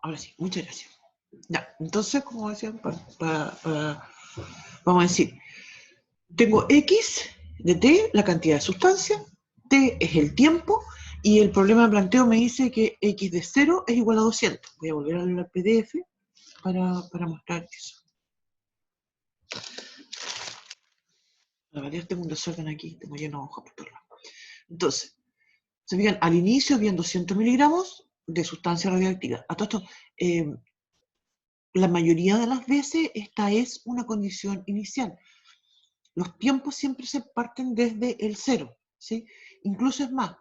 ahora sí, muchas gracias. Ya, entonces, como decía, vamos a decir, tengo X de T, la cantidad de sustancia, T es el tiempo, y el problema de planteo me dice que X de 0 es igual a 200. Voy a volver a leer el PDF para mostrar eso. A ver, tengo un desorden aquí, tengo lleno de hojas por todos lados. Entonces, se fijan, al inicio habían 200 miligramos de sustancia radioactiva. A todo esto, la mayoría de las veces esta es una condición inicial. Los tiempos siempre se parten desde el 0, ¿sí? Incluso es más,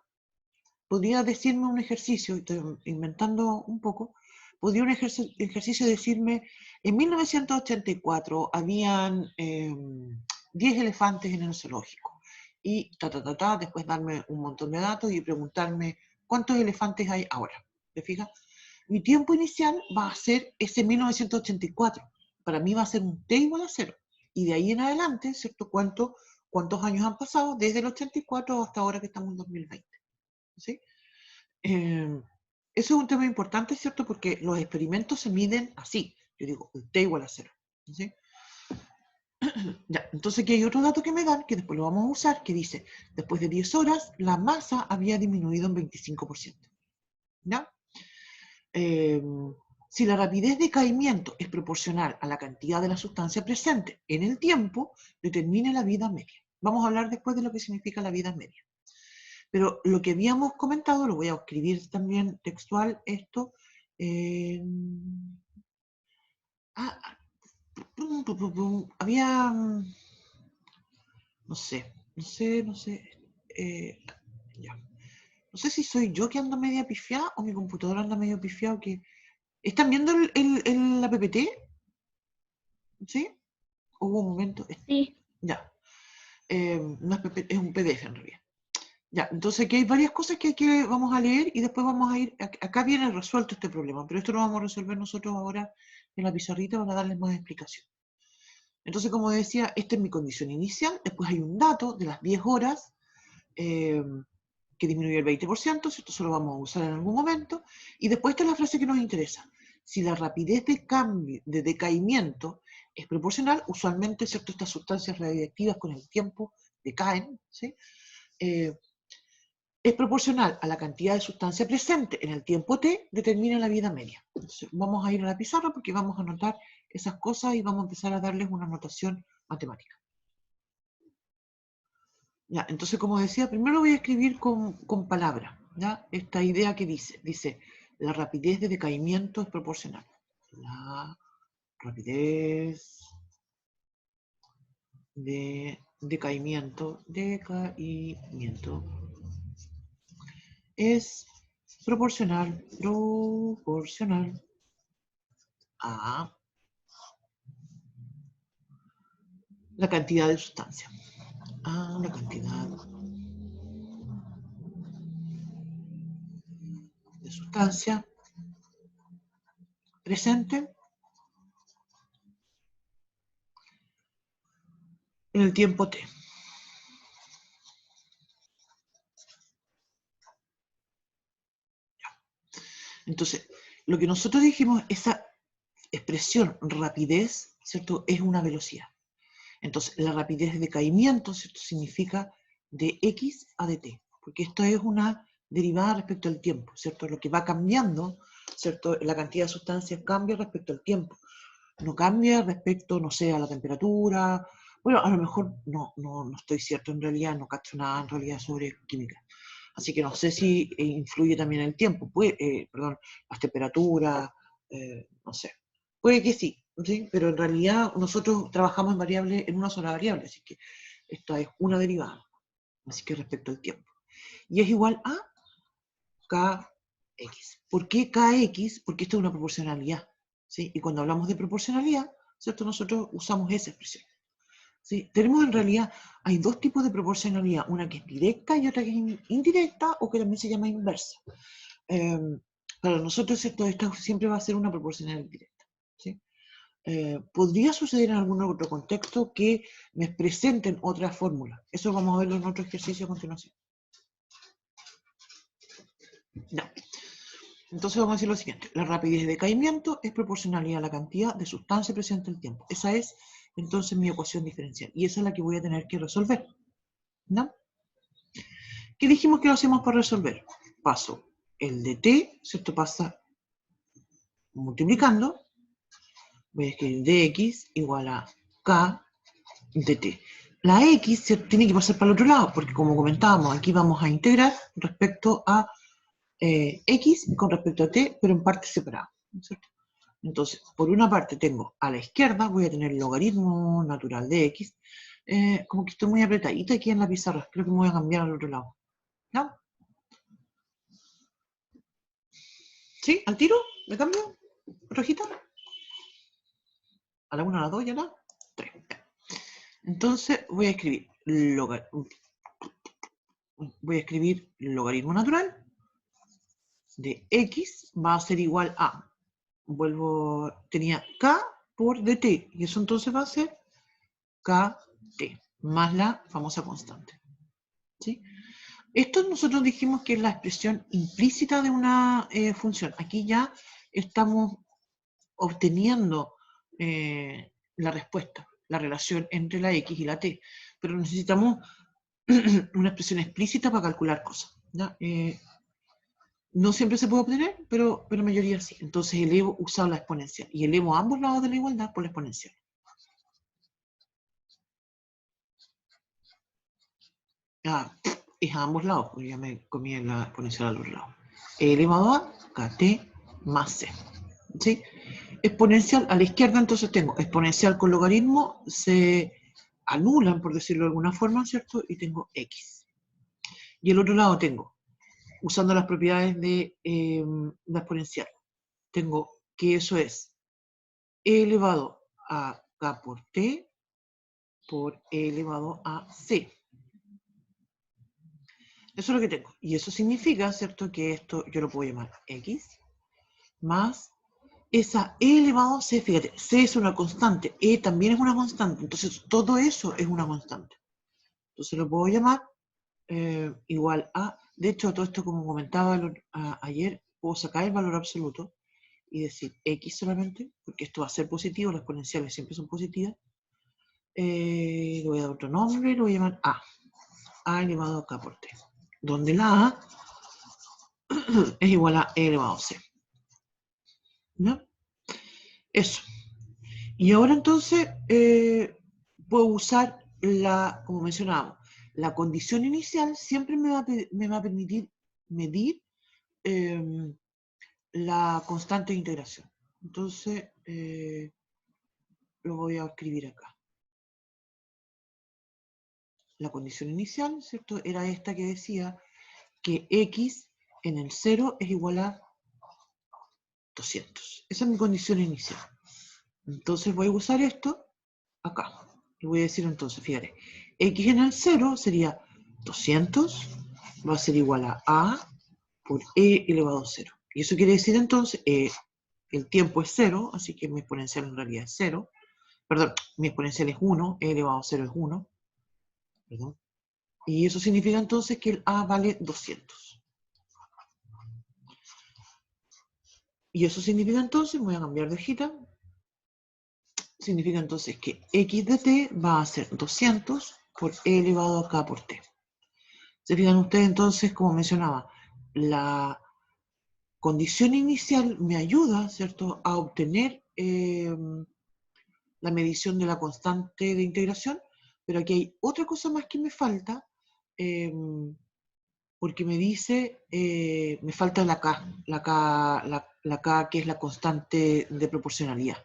podría decirme un ejercicio, estoy inventando un poco, podría un ejercicio decirme, en 1984 habían 10 elefantes en el zoológico, y después darme un montón de datos y preguntarme cuántos elefantes hay ahora. ¿Te fijas? Mi tiempo inicial va a ser ese 1984. Para mí va a ser un t igual a 0. Y de ahí en adelante, ¿cierto? ¿Cuántos años han pasado desde el 84 hasta ahora que estamos en 2020? ¿Sí? Eso es un tema importante, ¿cierto? Porque los experimentos se miden así. Yo digo, el t igual a 0. ¿Sí? Ya, entonces aquí hay otro dato que me dan, que después lo vamos a usar, que dice, después de 10 horas, la masa había disminuido en 25%. ¿Ya? Si la rapidez de caimiento es proporcional a la cantidad de la sustancia presente en el tiempo, determine la vida media. Vamos a hablar después de lo que significa la vida media. Pero lo que habíamos comentado, lo voy a escribir también textual, esto. Había, no sé, ya. No sé si soy yo que ando media pifiada o mi computadora anda medio pifiado que... ¿Están viendo la PPT? ¿Sí? Hubo un momento. Sí. Ya. No es un PDF en realidad. Ya, entonces aquí hay varias cosas que vamos a leer y después vamos a ir. Acá viene resuelto este problema, pero esto lo vamos a resolver nosotros ahora en la pizarrita para darles más explicación. Entonces, como decía, esta es mi condición inicial. Después hay un dato de las 10 horas que disminuye el 20%, ¿cierto? Eso lo vamos a usar en algún momento. Y después está la frase que nos interesa. Si la rapidez de cambio, de decaimiento es proporcional, usualmente, ¿cierto? Estas sustancias radioactivas con el tiempo decaen, ¿sí? Es proporcional a la cantidad de sustancia presente en el tiempo t, determina la vida media. Entonces, vamos a ir a la pizarra porque vamos a anotar esas cosas y vamos a empezar a darles una notación matemática. Ya, entonces, como decía, primero voy a escribir con palabras, ¿ya? Esta idea que dice, la rapidez de decaimiento es proporcional. La rapidez de decaimiento es proporcional a la cantidad de sustancia. A la cantidad de sustancia presente en el tiempo t. Entonces, lo que nosotros dijimos, esa expresión rapidez, ¿cierto? Es una velocidad. Entonces, la rapidez de decaimiento, ¿cierto? Significa de x a de t, porque esto es una derivada respecto al tiempo, ¿cierto? Lo que va cambiando, ¿cierto? La cantidad de sustancias cambia respecto al tiempo. No cambia respecto, no sé, a la temperatura. Bueno, a lo mejor no estoy cierto en realidad, no cacho nada en realidad sobre química. Así que no sé si influye también el tiempo, perdón, las temperaturas, no sé. Puede que sí, ¿sí? Pero en realidad nosotros trabajamos en variables, en una sola variable, así que esta es una derivada, así que respecto al tiempo. Y es igual a Kx. ¿Por qué Kx? Porque esto es una proporcionalidad, ¿sí? Y cuando hablamos de proporcionalidad, ¿cierto? Nosotros usamos esa expresión. ¿Sí? Tenemos en realidad, hay dos tipos de proporcionalidad, una que es directa y otra que es indirecta o que también se llama inversa. Para nosotros esto siempre va a ser una proporcionalidad directa. ¿Sí? Podría suceder en algún otro contexto que me presenten otra fórmula. Eso vamos a verlo en otro ejercicio a continuación. No. Entonces vamos a decir lo siguiente. La rapidez de decaimiento es proporcional a la cantidad de sustancia presente en el tiempo. Esa es entonces mi ecuación diferencial. Y esa es la que voy a tener que resolver. ¿No? ¿Qué dijimos que lo hacemos para resolver? Paso el de t, ¿cierto? Pasa multiplicando. Voy a escribir dx igual a k de t. La x tiene que pasar para el otro lado, porque como comentábamos, aquí vamos a integrar respecto a x con respecto a t, pero en partes separadas. ¿Cierto? Entonces, por una parte tengo a la izquierda, voy a tener el logaritmo natural de x. Como que estoy muy apretadita aquí en la pizarra, creo que me voy a cambiar al otro lado. ¿No? ¿Sí? ¿Al tiro? ¿Me cambio? ¿Rojita? ¿A la 1, a la 2 y a la 3? Entonces voy a escribir logaritmo natural de x va a ser igual a, tenía k por dt, y eso entonces va a ser kt, más la famosa constante. ¿Sí? Esto nosotros dijimos que es la expresión implícita de una función. Aquí ya estamos obteniendo la respuesta, la relación entre la x y la t, pero necesitamos una expresión explícita para calcular cosas. ¿Ya? No siempre se puede obtener, pero la mayoría sí. Entonces elevo usando la exponencial y elevo a ambos lados de la igualdad por la exponencial. Es a ambos lados, porque ya me comí la exponencial al otro lado. E elevado a kt más c. ¿Sí? Exponencial a la izquierda, entonces tengo exponencial con logaritmo, se anulan, por decirlo de alguna forma, ¿cierto? Y tengo x. Y el otro lado tengo, usando las propiedades de la exponencial, tengo que eso es e elevado a k por t por e elevado a c. Eso es lo que tengo. Y eso significa, ¿cierto?, que esto yo lo puedo llamar x más esa e elevado a c. Fíjate, c es una constante, e también es una constante. Entonces, todo eso es una constante. Entonces, lo puedo llamar igual a... De hecho, todo esto, como comentaba ayer, puedo sacar el valor absoluto y decir x solamente, porque esto va a ser positivo, las exponenciales siempre son positivas. Le voy a dar otro nombre, lo voy a llamar a elevado a k por t, donde la a es igual a e elevado a c. ¿No? Eso. Y ahora entonces puedo usar como mencionábamos, la condición inicial siempre me va a permitir medir la constante de integración. Entonces lo voy a escribir acá. La condición inicial, ¿cierto? Era esta que decía que x en el 0 es igual a 200. Esa es mi condición inicial. Entonces voy a usar esto acá. Y voy a decir entonces, fíjate, x en el 0 sería 200, va a ser igual a por e elevado a 0. Y eso quiere decir entonces, el tiempo es 0, así que mi exponencial en realidad es 0. Perdón, mi exponencial es 1, e elevado a 0 es 1. Perdón. Y eso significa entonces que el a vale 200. Y eso significa entonces, voy a cambiar de hojita, significa entonces que x de t va a ser 200 por e elevado a k por t. Se fijan ustedes entonces, como mencionaba, la condición inicial me ayuda, ¿cierto?, a obtener la medición de la constante de integración, pero aquí hay otra cosa más que me falta, porque me dice, me falta la K que es la constante de proporcionalidad.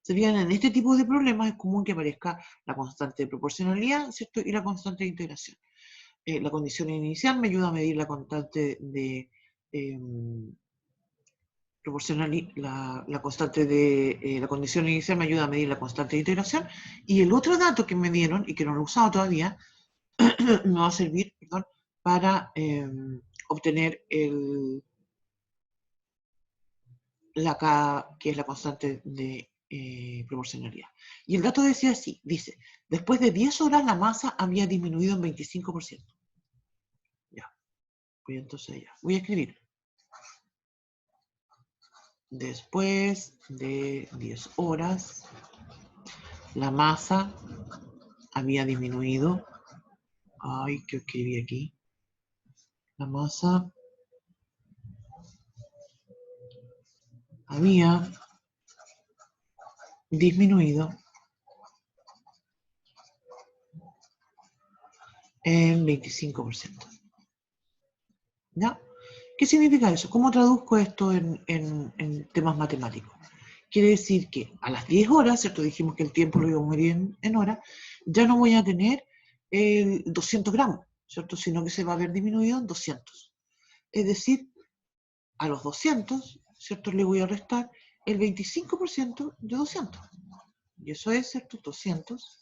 Se fijan, en este tipo de problemas es común que aparezca la constante de proporcionalidad, ¿cierto?, y la constante de integración. La condición inicial me ayuda a medir la constante de la constante de la condición inicial me ayuda a medir la constante de integración, y el otro dato que me dieron y que no lo he usado todavía me va a servir, perdón, para obtener la K, que es la constante de proporcionalidad. Y el dato decía así, dice, después de 10 horas la masa había disminuido en 25%. Ya, voy entonces allá. Voy a escribir después de 10 horas, la masa había disminuido. Ay, ¿qué escribí aquí? La masa había disminuido en 25%. ¿Ya? ¿Qué significa eso? ¿Cómo traduzco esto en temas matemáticos? Quiere decir que a las 10 horas, ¿cierto? Dijimos que el tiempo lo iba a medir en horas, ya no voy a tener 200 gramos, ¿cierto? Sino que se va a ver disminuido en 200. Es decir, a los 200, ¿cierto? Le voy a restar el 25% de 200. Y eso es, ¿cierto? 200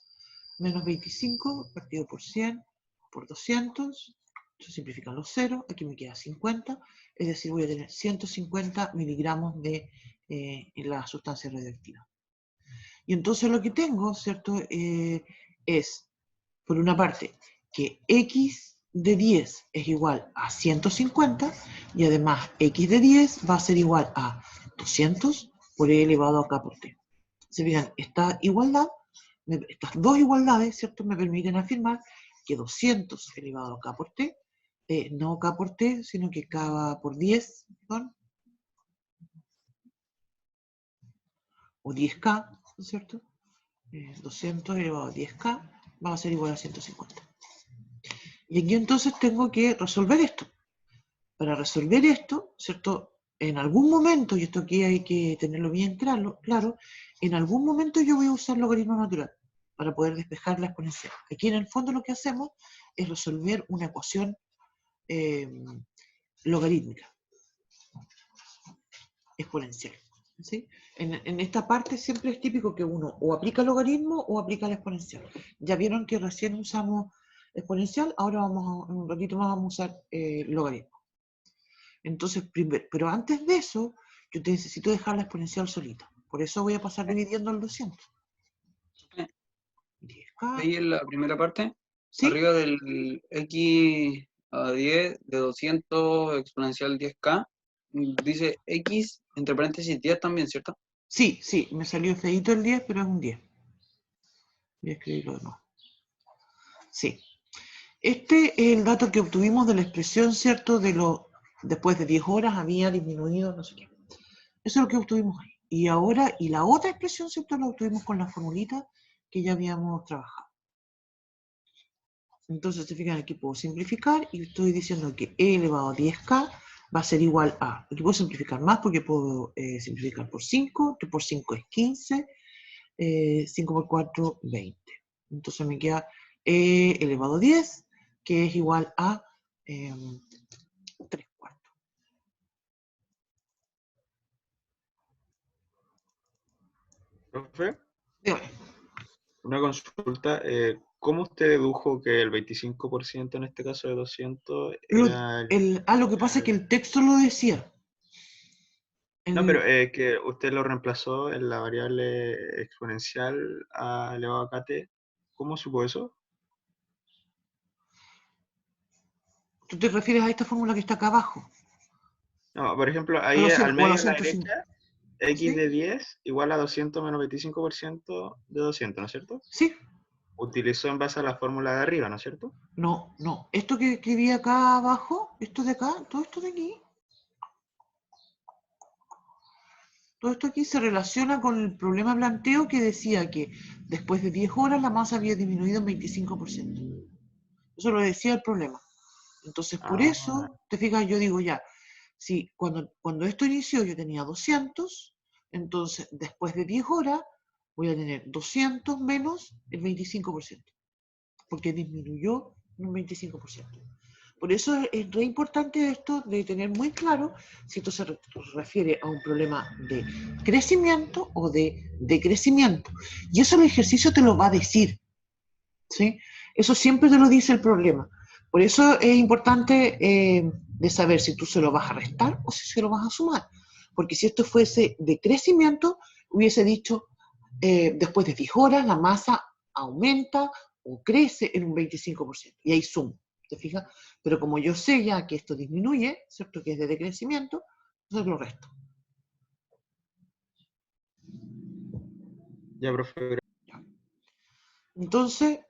menos 25 partido por 100 por 200. Se simplifican los ceros. Aquí me queda 50. Es decir, voy a tener 150 miligramos de la sustancia radioactiva. Y entonces lo que tengo, ¿cierto? Es, por una parte, que x de 10 es igual a 150 y además x de 10 va a ser igual a 200 por e elevado a k por t. Se fijan, esta igualdad, estas dos igualdades, ¿cierto? Me permiten afirmar que 200 elevado a k por t, no k por t, sino que k por 10, perdón, o 10k, ¿no es cierto? 200 elevado a 10k va a ser igual a 150. Y aquí entonces tengo que resolver esto. Para resolver esto, ¿cierto? En algún momento, y esto aquí hay que tenerlo bien claro, en algún momento yo voy a usar logaritmo natural para poder despejar la exponencial. Aquí en el fondo lo que hacemos es resolver una ecuación logarítmica, exponencial. ¿Sí? En esta parte siempre es típico que uno o aplica logaritmo o aplica la exponencial. Ya vieron que recién usamos exponencial, ahora en un ratito más vamos a usar logaritmo. Entonces, pero antes de eso, yo te necesito dejar la exponencial solita. Por eso voy a pasar dividiendo el 200. 10K. Ahí en la primera parte, ¿Sí? arriba del x a 10 de 200 exponencial 10k, dice x entre paréntesis 10 también, ¿cierto? Sí, sí, me salió feíto el 10, pero es un 10. Voy a escribirlo de nuevo. Sí. Este es el dato que obtuvimos de la expresión, ¿cierto? Después de 10 horas había disminuido, no sé qué. Eso es lo que obtuvimos ahí. Y ahora, y la otra expresión, ¿cierto? La obtuvimos con la formulita que ya habíamos trabajado. Entonces, se fijan, aquí puedo simplificar y estoy diciendo que e elevado a 10k va a ser igual a, aquí puedo simplificar más porque puedo simplificar por 5, que por 5 es 15, 5 por 4, 20. Entonces me queda e elevado a 10, que es igual a 3 cuartos. Profe, Dígame. una consulta. ¿Cómo usted dedujo que el 25% en este caso de 200 era Lo que pasa es que el texto lo decía. No, pero que usted lo reemplazó en la variable exponencial a elevado a kt. ¿Cómo supo eso? ¿Tú te refieres a esta fórmula que está acá abajo? No, por ejemplo, A ahí los, al o a medio los a la 150. derecha, x ¿Sí? de 10 igual a 200 menos 25% de 200, ¿no es cierto? ¿Sí? Utilizó en base a la fórmula de arriba, ¿no es cierto? No, no. Esto que escribí acá abajo, esto de acá, todo esto de aquí, todo esto aquí se relaciona con el problema planteo que decía que después de 10 horas la masa había disminuido en 25%. Eso lo decía el problema. Entonces, por Ah, eso, te fijas, yo digo ya, si cuando esto inició yo tenía 200, entonces después de 10 horas voy a tener 200 menos el 25%, porque disminuyó un 25%. Por eso es re importante esto de tener muy claro si esto se refiere a un problema de crecimiento o de decrecimiento. Y eso el ejercicio te lo va a decir, ¿sí? Eso siempre te lo dice el problema. Por eso es importante de saber si tú se lo vas a restar o si se lo vas a sumar. Porque si esto fuese de crecimiento, hubiese dicho, después de 10 horas la masa aumenta o crece en un 25%. Y ahí sumo, ¿te fijas? Pero como yo sé ya que esto disminuye, ¿cierto? Que es de decrecimiento, entonces lo resto. Ya, profe. Entonces,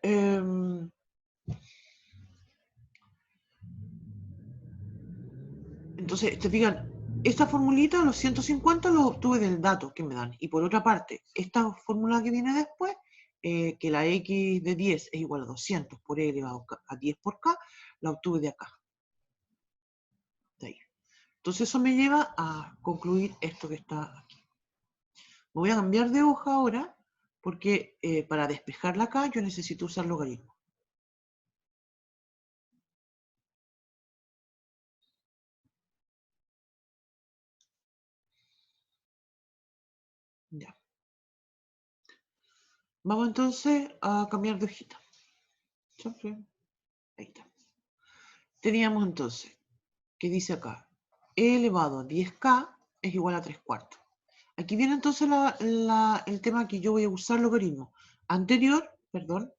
te fijan, esta formulita, los 150, los obtuve del dato que me dan. Y por otra parte, esta fórmula que viene después, que la x de 10 es igual a 200 por e elevado a 10 por k, la obtuve de acá. De ahí. Entonces eso me lleva a concluir esto que está aquí. Me voy a cambiar de hoja ahora, porque para despejarla acá yo necesito usar logaritmo. Ya. Vamos entonces a cambiar de hojita. Ahí está. Teníamos entonces, que dice acá, e elevado a 10k es igual a 3 cuartos. Aquí viene entonces el tema que yo voy a usar logaritmo. Anterior, perdón,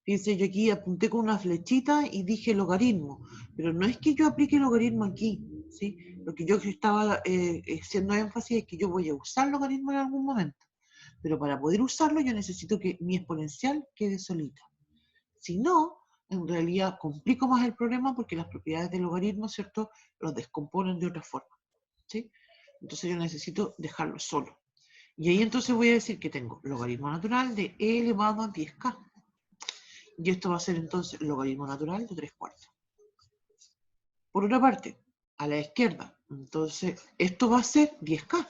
fíjense, yo aquí apunté con una flechita y dije logaritmo, pero no es que yo aplique logaritmo aquí, ¿sí? Lo que yo estaba haciendo énfasis es que yo voy a usar logaritmo en algún momento, pero para poder usarlo yo necesito que mi exponencial quede solita. Si no, en realidad complico más el problema porque las propiedades del logaritmo, ¿cierto?, los descomponen de otra forma, ¿sí? Entonces yo necesito dejarlo solo. Y ahí entonces voy a decir que tengo logaritmo natural de e elevado a 10k. Y esto va a ser entonces logaritmo natural de 3 cuartos. Por otra parte, a la izquierda, entonces esto va a ser 10k.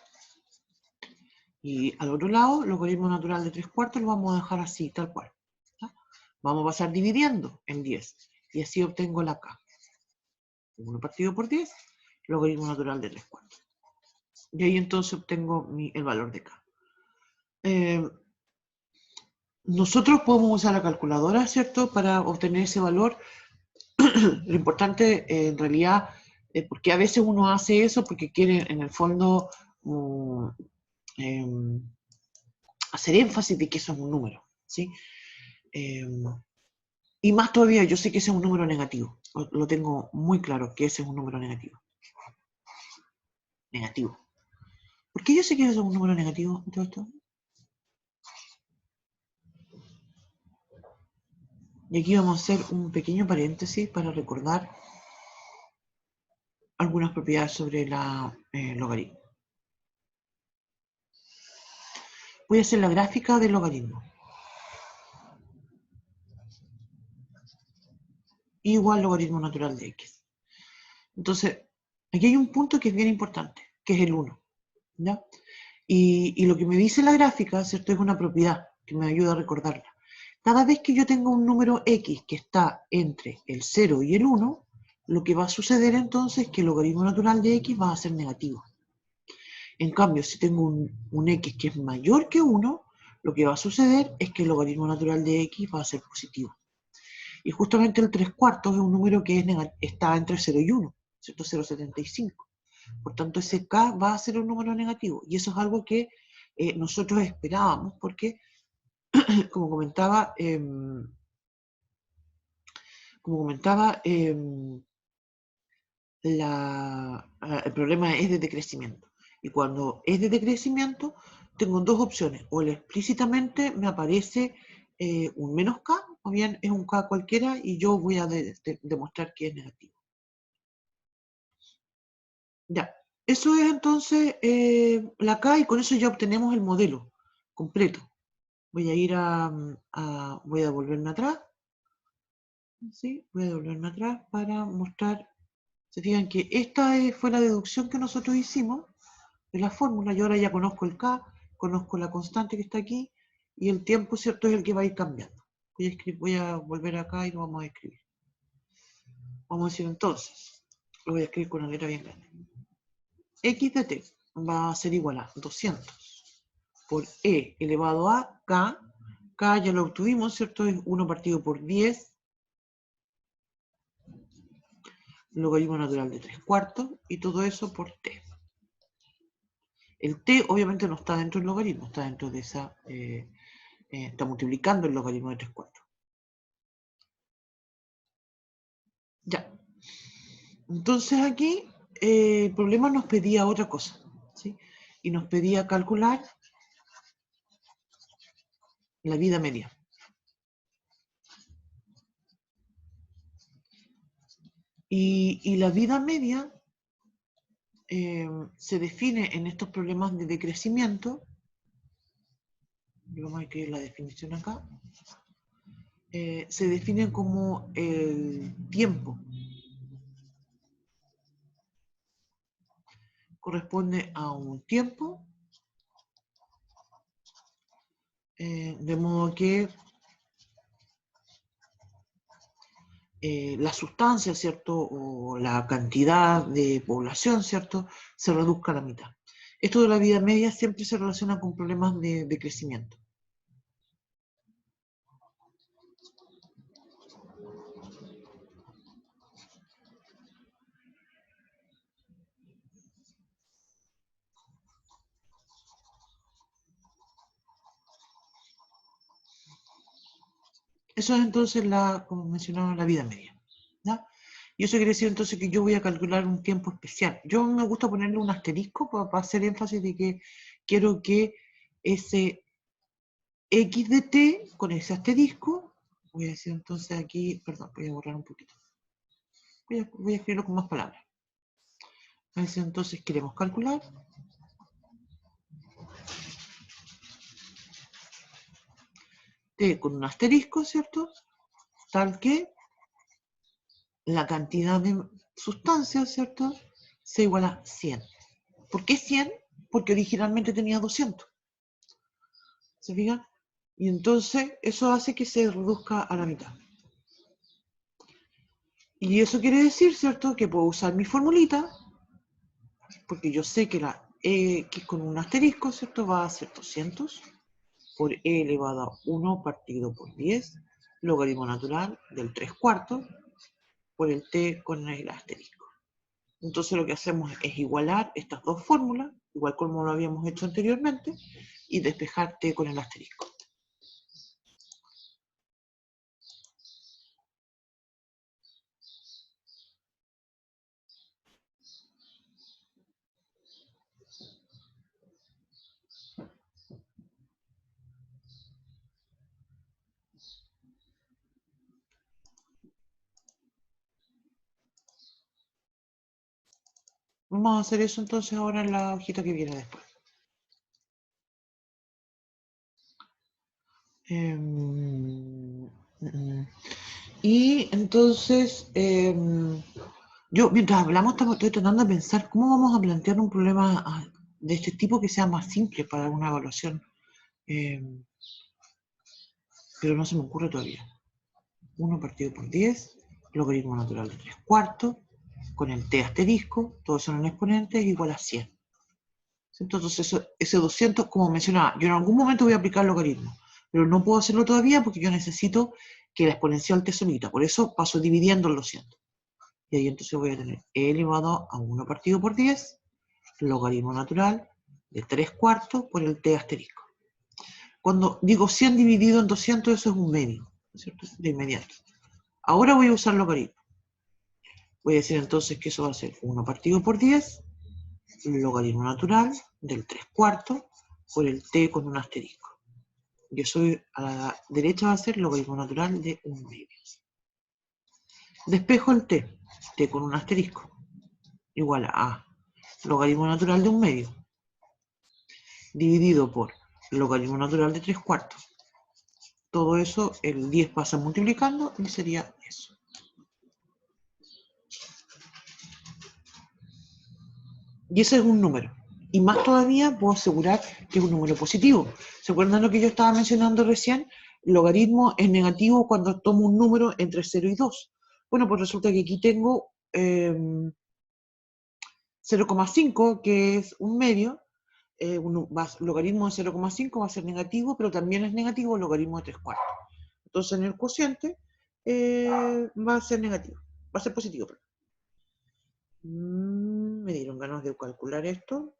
Y al otro lado, logaritmo natural de 3 cuartos lo vamos a dejar así, tal cual. Vamos a pasar dividiendo en 10. Y así obtengo la k. 1 partido por 10, logaritmo natural de 3 cuartos. Y ahí entonces obtengo el valor de k. Nosotros podemos usar la calculadora, ¿cierto?, para obtener ese valor. Lo importante, en realidad, porque a veces uno hace eso porque quiere, en el fondo, hacer énfasis de que eso es un número, ¿sí? Y más todavía, yo sé que ese es un número negativo. Lo tengo muy claro, que ese es un número negativo. Negativo. ¿Por qué yo sé que ese es un número negativo en todo esto? Y aquí vamos a hacer un pequeño paréntesis para recordar algunas propiedades sobre la logaritmo. Voy a hacer la gráfica del logaritmo. Igual logaritmo natural de x. Entonces, aquí hay un punto que es bien importante, que es el 1. ¿Ya? Y lo que me dice la gráfica, ¿cierto?, es una propiedad que me ayuda a recordarla. Cada vez que yo tengo un número x que está entre el 0 y el 1, lo que va a suceder entonces es que el logaritmo natural de x va a ser negativo. En cambio, si tengo un x que es mayor que 1, lo que va a suceder es que el logaritmo natural de x va a ser positivo. Y justamente el 3 cuartos es un número que está entre 0 y 1, ¿cierto? 0,75. Por tanto, ese k va a ser un número negativo. Y eso es algo que nosotros esperábamos, porque, como comentaba, el problema es de decrecimiento. Y cuando es de decrecimiento, tengo dos opciones. O explícitamente me aparece un menos k, o bien es un k cualquiera y yo voy a demostrar que es negativo. Ya, eso es entonces la k, y con eso ya obtenemos el modelo completo. Voy a ir voy a devolverme atrás. ¿Sí? Voy a devolverme atrás para mostrar. Se fijan que esta fue la deducción que nosotros hicimos de la fórmula. Yo ahora ya conozco el k, conozco la constante que está aquí, y el tiempo, ¿cierto?, es el que va a ir cambiando. Voy a volver acá y lo vamos a escribir. Vamos a decir entonces, lo voy a escribir con una letra bien grande. X de t va a ser igual a 200 por e elevado a k. K ya lo obtuvimos, ¿cierto? Es 1 partido por 10, logaritmo natural de 3 cuartos, y todo eso por t. El t obviamente no está dentro del logaritmo, está dentro de esa, está multiplicando el logaritmo de 3 cuartos. Ya. Entonces aquí el problema nos pedía otra cosa, ¿sí? Y nos pedía calcular la vida media. Y la vida media se define en estos problemas de decrecimiento. Vamos a escribir la definición acá. Se define como el tiempo. Corresponde a un tiempo, de modo que la sustancia, ¿cierto? O la cantidad de población, ¿cierto? Se reduzca a la mitad. Esto de la vida media siempre se relaciona con problemas de crecimiento. Eso es entonces, como mencionaba, la vida media. ¿Ya? Y eso quiere decir entonces que yo voy a calcular un tiempo especial. Yo me gusta ponerle un asterisco para hacer énfasis de que quiero que ese x de t con ese asterisco, voy a decir entonces aquí, perdón, voy a borrar un poquito. Voy a escribirlo con más palabras. A decir entonces queremos calcular t con un asterisco, ¿cierto? Tal que la cantidad de sustancias, ¿cierto? Sea igual a 100. ¿Por qué 100? Porque originalmente tenía 200. ¿Se fijan? Y entonces eso hace que se reduzca a la mitad. Y eso quiere decir, ¿cierto? Que puedo usar mi formulita, porque yo sé que la x con un asterisco, ¿cierto? Va a ser 200 por e elevado a 1 partido por 10, logaritmo natural del 3 cuartos, por el t con el asterisco. Entonces lo que hacemos es igualar estas dos fórmulas, igual como lo habíamos hecho anteriormente, y despejar t con el asterisco. Vamos a hacer eso entonces ahora en la hojita que viene después. Y entonces, yo mientras hablamos estoy tratando de pensar cómo vamos a plantear un problema de este tipo que sea más simple para una evaluación. Pero no se me ocurre todavía. 1 partido por 10, logaritmo natural de 3 cuartos, con el t asterisco, todos son en exponentes, igual a 100. Entonces, ese 200, como mencionaba, yo en algún momento voy a aplicar logaritmo, pero no puedo hacerlo todavía porque yo necesito que la exponencial esté solita. Por eso paso dividiendo el 200. Y ahí entonces voy a tener e elevado a 1 partido por 10, logaritmo natural de 3 cuartos por el t asterisco. Cuando digo 100 dividido en 200, eso es un medio, ¿no es cierto? De inmediato. Ahora voy a usar logaritmo. Voy a decir entonces que eso va a ser 1 partido por 10, logaritmo natural del 3 cuartos por el t con un asterisco. Y eso a la derecha va a ser logaritmo natural de 1 medio. Despejo el t con un asterisco, igual a logaritmo natural de 1 medio, dividido por logaritmo natural de 3 cuartos. Todo eso, el 10 pasa multiplicando y sería eso. Y ese es un número. Y más todavía puedo asegurar que es un número positivo. ¿Se acuerdan lo que yo estaba mencionando recién? Logaritmo es negativo cuando tomo un número entre 0 y 2. Bueno, pues resulta que aquí tengo 0,5, que es un medio. Logaritmo de 0,5 va a ser negativo, pero también es negativo el logaritmo de 3 cuartos. Entonces en el cociente va a ser negativo, va a ser positivo. Perdón. Me dieron ganas de calcular esto.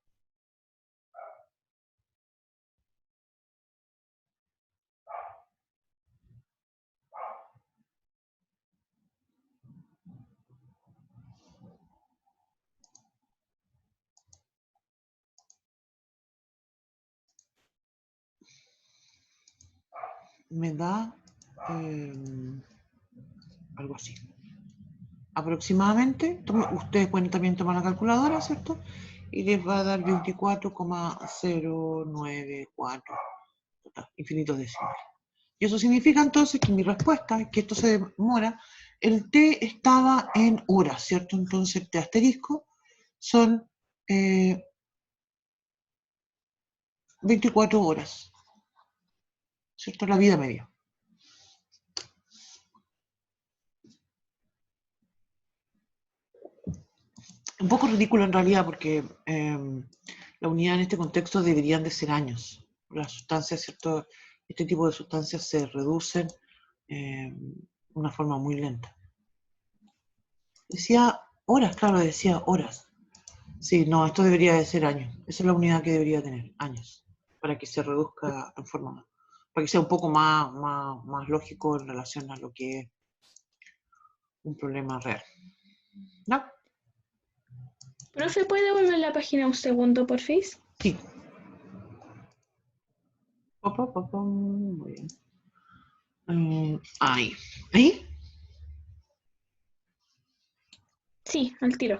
me da algo así. Aproximadamente, ustedes pueden también tomar la calculadora, ¿cierto? Y les va a dar 24,094, infinitos decimales. Y eso significa entonces que mi respuesta, que esto se demora, el t estaba en horas, ¿cierto? Entonces el t asterisco son 24 horas, ¿cierto? La vida media. Un poco ridículo en realidad porque la unidad en este contexto deberían de ser años. Las sustancias, ¿cierto? Este tipo de sustancias se reducen de una forma muy lenta. Decía horas, claro, decía horas. Sí, no, esto debería de ser años. Esa es la unidad que debería tener, años, para que se reduzca en forma, para que sea un poco más lógico en relación a lo que es un problema real. ¿No? Profe, ¿puede volver la página un segundo, porfis? Sí. Muy bien. Ahí. ¿Ahí? Sí, al tiro.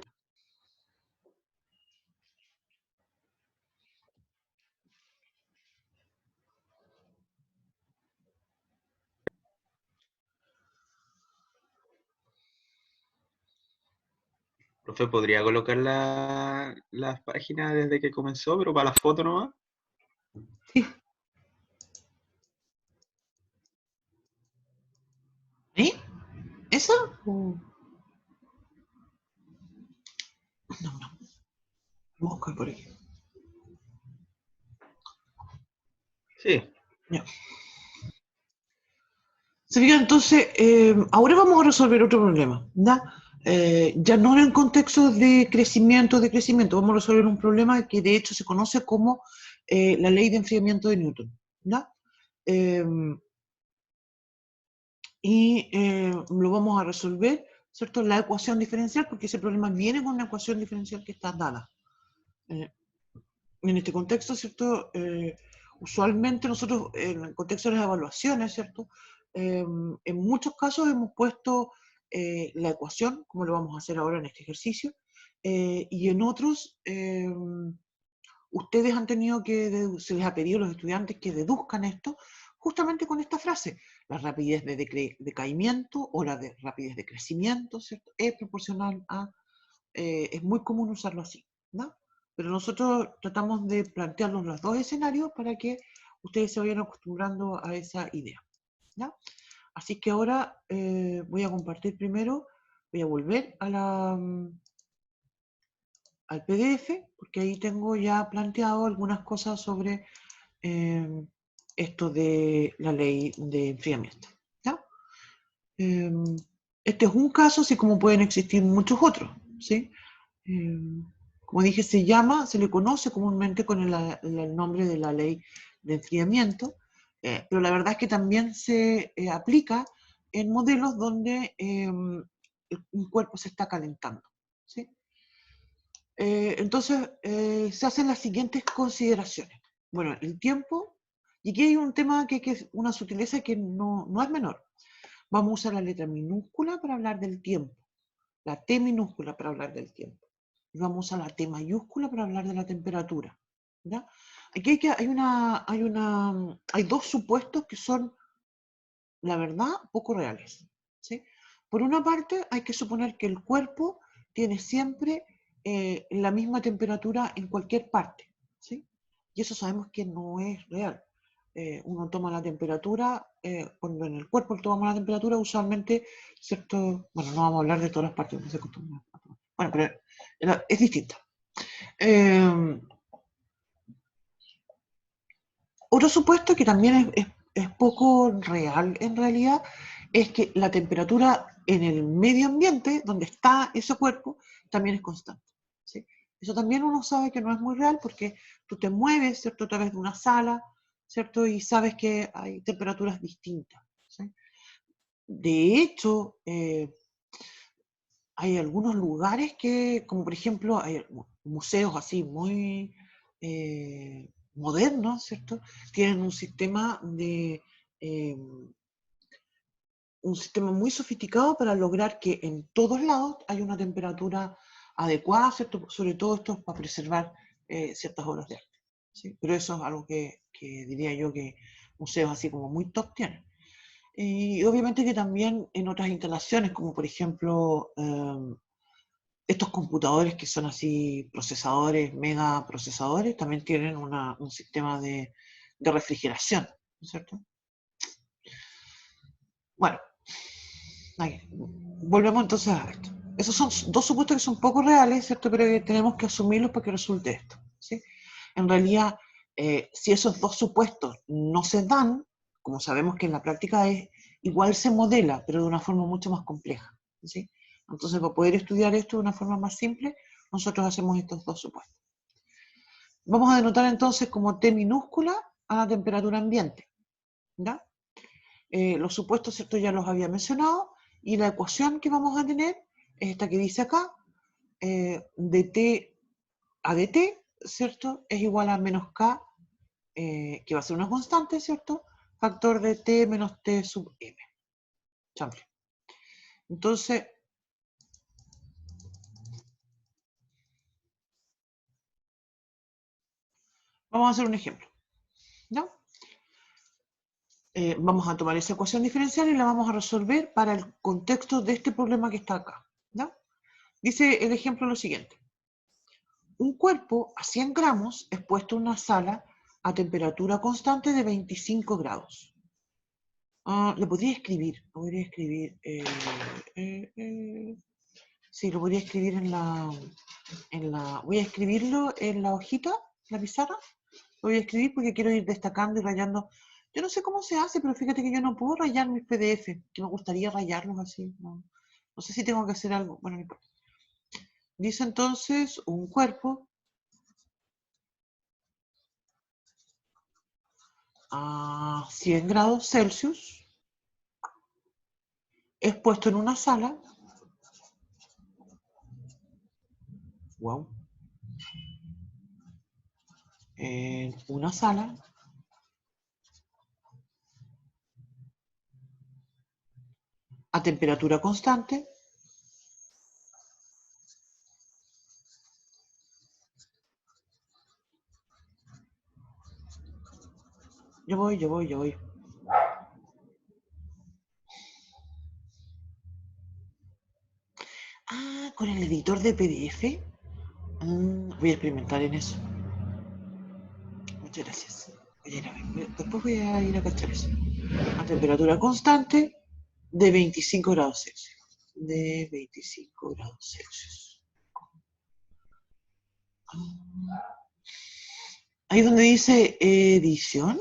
Profe, ¿podría colocar las páginas desde que comenzó, pero para la foto nomás? Sí. ¿Ahí? ¿Esa? No, no. Voy a buscar por aquí. Sí. Ya. Se fijan, entonces, ahora vamos a resolver otro problema, ¿ya? Ya no en el contexto de crecimiento, vamos a resolver un problema que de hecho se conoce como la ley de enfriamiento de Newton, ¿ya? Lo vamos a resolver, ¿cierto? La ecuación diferencial, porque ese problema viene con una ecuación diferencial que está dada. En este contexto, ¿cierto? Usualmente nosotros, en el contexto de las evaluaciones, ¿cierto? En muchos casos hemos puesto la ecuación, como lo vamos a hacer ahora en este ejercicio, y en otros, ustedes han tenido que, se les ha pedido a los estudiantes que deduzcan esto justamente con esta frase: la rapidez de decaimiento o la rapidez de crecimiento, ¿cierto? Es proporcional a, es muy común usarlo así, ¿no? Pero nosotros tratamos de plantearlos los dos escenarios para que ustedes se vayan acostumbrando a esa idea, ¿ya? Así que ahora voy a compartir primero, voy a volver a al PDF, porque ahí tengo ya planteado algunas cosas sobre esto de la ley de enfriamiento, ¿ya? Este es un caso, así como pueden existir muchos otros, ¿sí? Como dije, se le conoce comúnmente con el nombre de la ley de enfriamiento, pero la verdad es que también se aplica en modelos donde un cuerpo se está calentando, ¿sí? Entonces, se hacen las siguientes consideraciones. Bueno, el tiempo, y aquí hay un tema que es una sutileza que no es menor. Vamos a usar la letra minúscula para hablar del tiempo, la T minúscula para hablar del tiempo, y vamos a usar la T mayúscula para hablar de la temperatura, ¿ya? Aquí hay dos supuestos que son, la verdad, poco reales, ¿sí? Por una parte, hay que suponer que el cuerpo tiene siempre la misma temperatura en cualquier parte, ¿sí? Y eso sabemos que no es real. Uno toma la temperatura, cuando en el cuerpo tomamos la temperatura, usualmente, ¿cierto? Bueno, no vamos a hablar de todas las partes, no se acostumbra. Bueno, pero es distinta. Otro supuesto que también es poco real en realidad es que la temperatura en el medio ambiente donde está ese cuerpo también es constante, ¿sí? Eso también uno sabe que no es muy real porque tú te mueves, ¿cierto?, a través de una sala, ¿cierto?, y sabes que hay temperaturas distintas, ¿sí? De hecho, hay algunos lugares que, como por ejemplo, hay museos así muy modernos, ¿cierto? Tienen un sistema de un sistema muy sofisticado para lograr que en todos lados haya una temperatura adecuada, ¿cierto? Sobre todo esto para preservar ciertas obras de arte, ¿sí? Pero eso es algo que diría yo que museos así como muy top tienen. Y obviamente que también en otras instalaciones, como por ejemplo estos computadores que son así procesadores, mega procesadores, también tienen un sistema de refrigeración, ¿no es cierto? Bueno, ahí. Volvemos entonces a esto. Esos son dos supuestos que son poco reales, ¿cierto? Pero que tenemos que asumirlos para que resulte esto, ¿sí? En realidad, si esos dos supuestos no se dan, como sabemos que en la práctica es, igual se modela, pero de una forma mucho más compleja, ¿sí? Entonces, para poder estudiar esto de una forma más simple, nosotros hacemos estos dos supuestos. Vamos a denotar entonces como T minúscula a la temperatura ambiente, ¿ya? Los supuestos, ¿cierto? Ya los había mencionado, y la ecuación que vamos a tener es esta que dice acá, dt a dt, ¿cierto? Es igual a menos k, que va a ser una constante, ¿cierto? Factor de t menos t sub m. Chample. Entonces, vamos a hacer un ejemplo, ¿no? Vamos a tomar esa ecuación diferencial y la vamos a resolver para el contexto de este problema que está acá, ¿no? Dice el ejemplo lo siguiente. Un cuerpo a 100 gramos es puesto en una sala a temperatura constante de 25 grados. Lo podría escribir, sí, lo podría escribir voy a escribirlo en la hojita, la pizarra. Lo voy a escribir porque quiero ir destacando y rayando. Yo no sé cómo se hace, pero fíjate que yo no puedo rayar mis PDF, que me gustaría rayarlos así. No sé si tengo que hacer algo. Bueno, no importa. Dice entonces un cuerpo a 100 grados Celsius es puesto en una sala. Wow. En una sala a temperatura constante yo voy. Con el editor de PDF. Voy a experimentar en eso. Muchas gracias. Después voy a ir a cachar eso. A temperatura constante de 25 grados Celsius. De 25 grados Celsius. Ahí donde dice edición.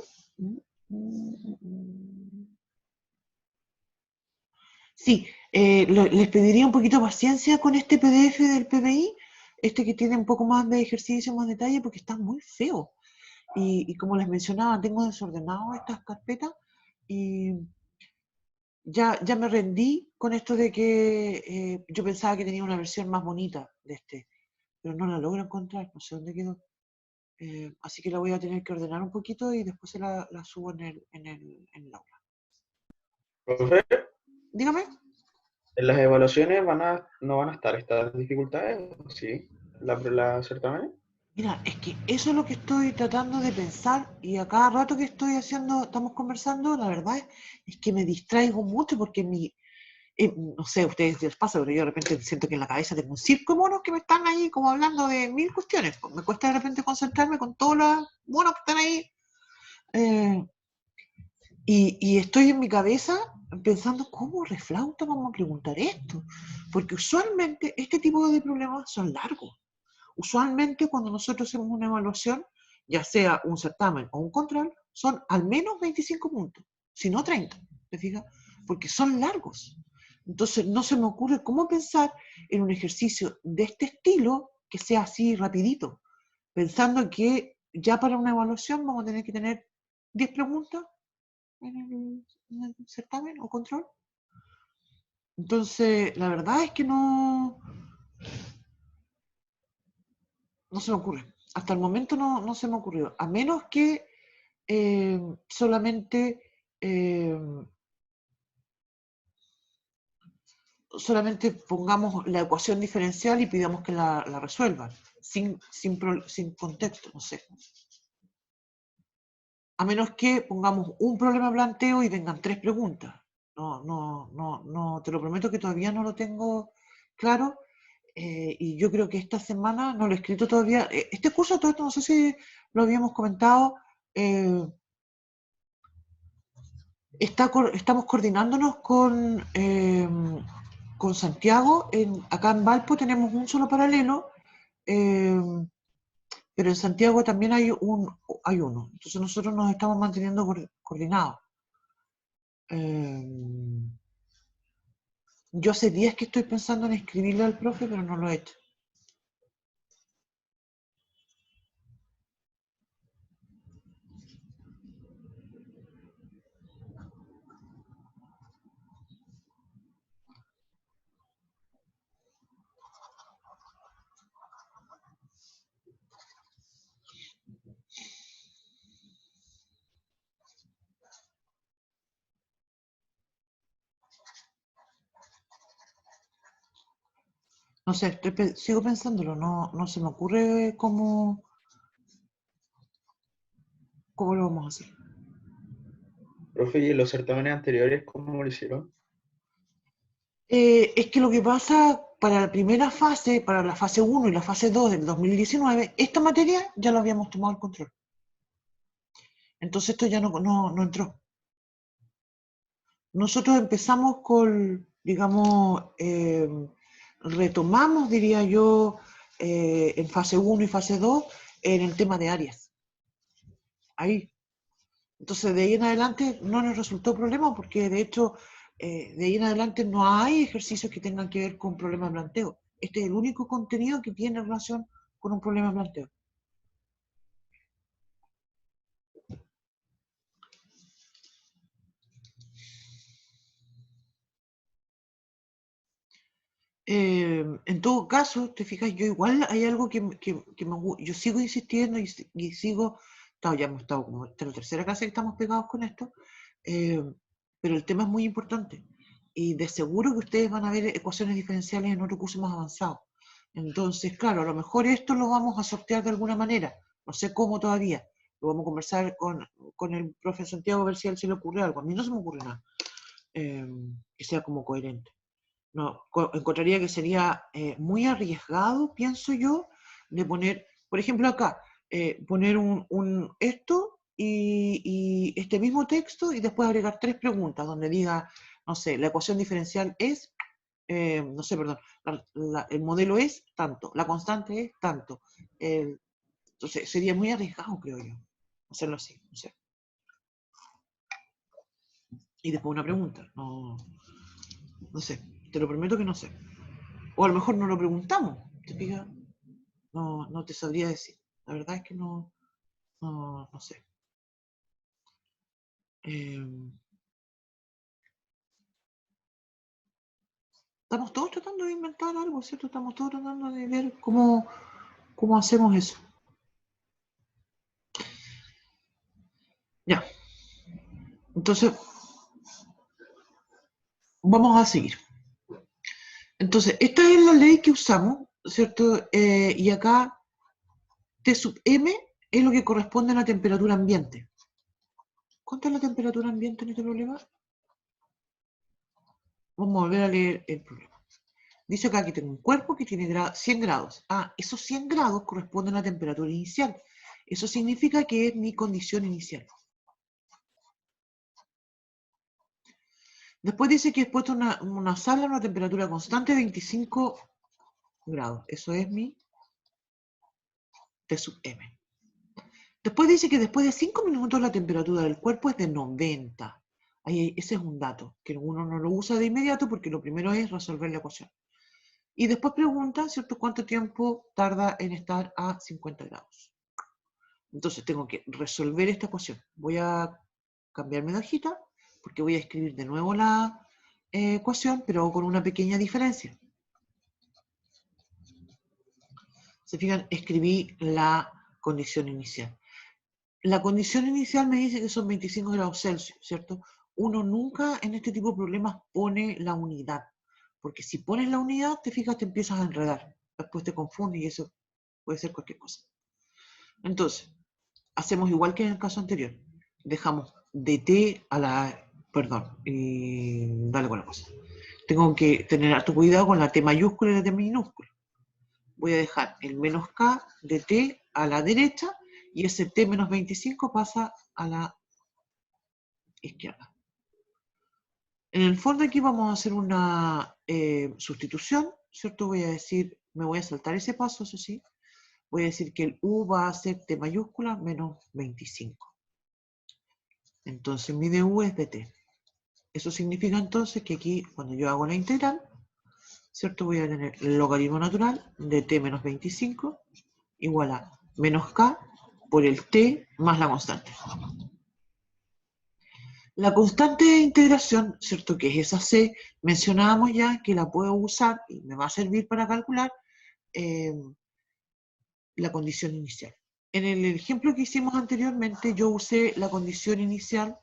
Sí, les pediría un poquito de paciencia con este PDF del PBI, este que tiene un poco más de ejercicio, más detalle, porque está muy feo. Y como les mencionaba, tengo desordenado estas carpetas y ya me rendí con esto de que yo pensaba que tenía una versión más bonita de este, pero no la logro encontrar, no sé dónde quedó. Así que la voy a tener que ordenar un poquito y después se la subo en el aula. Profe, Dígame. ¿en las evaluaciones no van a estar estas dificultades? ¿Sí? ¿La certamen? Mira, es que eso es lo que estoy tratando de pensar y a cada rato que estamos conversando, la verdad es que me distraigo mucho porque no sé, a ustedes les pasa, pero yo de repente siento que en la cabeza tengo un circo de monos que me están ahí como hablando de mil cuestiones. Pues me cuesta de repente concentrarme con todos los monos que están ahí. Y estoy en mi cabeza pensando, ¿cómo reflauta vamos a preguntar esto? Porque usualmente este tipo de problemas son largos. Usualmente cuando nosotros hacemos una evaluación, ya sea un certamen o un control, son al menos 25 puntos, si no 30, ¿te fijas? Porque son largos. Entonces no se me ocurre cómo pensar en un ejercicio de este estilo que sea así rapidito, pensando que ya para una evaluación vamos a tener que tener 10 preguntas en el certamen o control. Entonces, la verdad es que no se me ocurre. Hasta el momento no se me ocurrió. A menos que solamente solamente pongamos la ecuación diferencial y pidamos que la resuelvan, sin contexto, no sé. A menos que pongamos un problema planteo y vengan 3 preguntas. No, te lo prometo que todavía no lo tengo claro. Y yo creo que esta semana no lo he escrito todavía. Este curso, todo esto, no sé si lo habíamos comentado, estamos coordinándonos con Santiago. Acá en Valpo tenemos un solo paralelo, pero en Santiago también hay uno. Entonces nosotros nos estamos manteniendo coordinados. Yo hace días que estoy pensando en escribirle al profe, pero no lo he hecho. No sé, sigo pensándolo, no se me ocurre cómo lo vamos a hacer. Profe, ¿y en los certámenes anteriores cómo lo hicieron? Es que lo que pasa para la primera fase, para la fase 1 y la fase 2 del 2019, esta materia ya lo habíamos tomado el control. Entonces esto ya no entró. Nosotros empezamos digamos, retomamos, diría yo, en fase 1 y fase 2, en el tema de áreas. Ahí. Entonces, de ahí en adelante no nos resultó problema porque, de hecho, de ahí en adelante no hay ejercicios que tengan que ver con problemas de planteo. Este es el único contenido que tiene relación con un problema de planteo. En todo caso, te fijas, yo igual hay algo yo sigo insistiendo y sigo, ya hemos estado como esta es la tercera clase que estamos pegados con esto, pero el tema es muy importante y de seguro que ustedes van a ver ecuaciones diferenciales en otro curso más avanzado. Entonces, claro, a lo mejor esto lo vamos a sortear de alguna manera, no sé cómo todavía, lo vamos a conversar con el profe Santiago a ver si a él se le ocurre algo. A mí no se me ocurre nada que sea como coherente. No, encontraría que sería muy arriesgado, pienso yo, de poner, por ejemplo acá, poner esto y este mismo texto y después agregar 3 preguntas donde diga, no sé, la ecuación diferencial es, no sé, perdón, el modelo es tanto, la constante es tanto. Entonces sería muy arriesgado, creo yo, hacerlo así, no sé. Y después una pregunta, no sé, te lo prometo que no sé. O a lo mejor no lo preguntamos, ¿te fijas? No te sabría decir. La verdad es que no sé. Estamos todos tratando de inventar algo, ¿cierto? Estamos todos tratando de ver cómo hacemos eso. Ya. Entonces, vamos a seguir. Entonces, esta es la ley que usamos, ¿cierto? Y acá T sub M es lo que corresponde a la temperatura ambiente. ¿Cuánto es la temperatura ambiente en este problema? Vamos a volver a leer el problema. Dice acá que tengo un cuerpo que tiene 100 grados. Esos 100 grados corresponden a la temperatura inicial. Eso significa que es mi condición inicial. Después dice que he puesto una sala a una temperatura constante de 25 grados. Eso es mi T sub M. Después dice que después de 5 minutos la temperatura del cuerpo es de 90. Ese es un dato que uno no lo usa de inmediato porque lo primero es resolver la ecuación. Y después pregunta, ¿cierto?, cuánto tiempo tarda en estar a 50 grados. Entonces tengo que resolver esta ecuación. Voy a cambiarme de hojita porque voy a escribir de nuevo la ecuación, pero con una pequeña diferencia. Se fijan, escribí la condición inicial. la condición inicial me dice que son 25 grados Celsius, ¿cierto? Uno nunca en este tipo de problemas pone la unidad, porque si pones la unidad, te fijas, te empiezas a enredar, después te confunde y eso puede ser cualquier cosa. Entonces, hacemos igual que en el caso anterior, dejamos de t a la, perdón, dale con la cosa. Tengo que tener harto cuidado con la t mayúscula y la t minúscula. Voy a dejar el menos k de t a la derecha y ese t menos 25 pasa a la izquierda. En el fondo aquí vamos a hacer una sustitución, ¿cierto? Voy a decir, me voy a saltar ese paso, eso sí. Voy a decir que el u va a ser t mayúscula menos 25. Entonces mi du es dt. Eso significa entonces que aquí, cuando yo hago la integral, ¿cierto? Voy a tener el logaritmo natural de t menos 25 igual a menos k por el t más la constante. La constante de integración, ¿cierto? Que es esa c, mencionábamos ya que la puedo usar y me va a servir para calcular la condición inicial. En el ejemplo que hicimos anteriormente, yo usé la condición inicial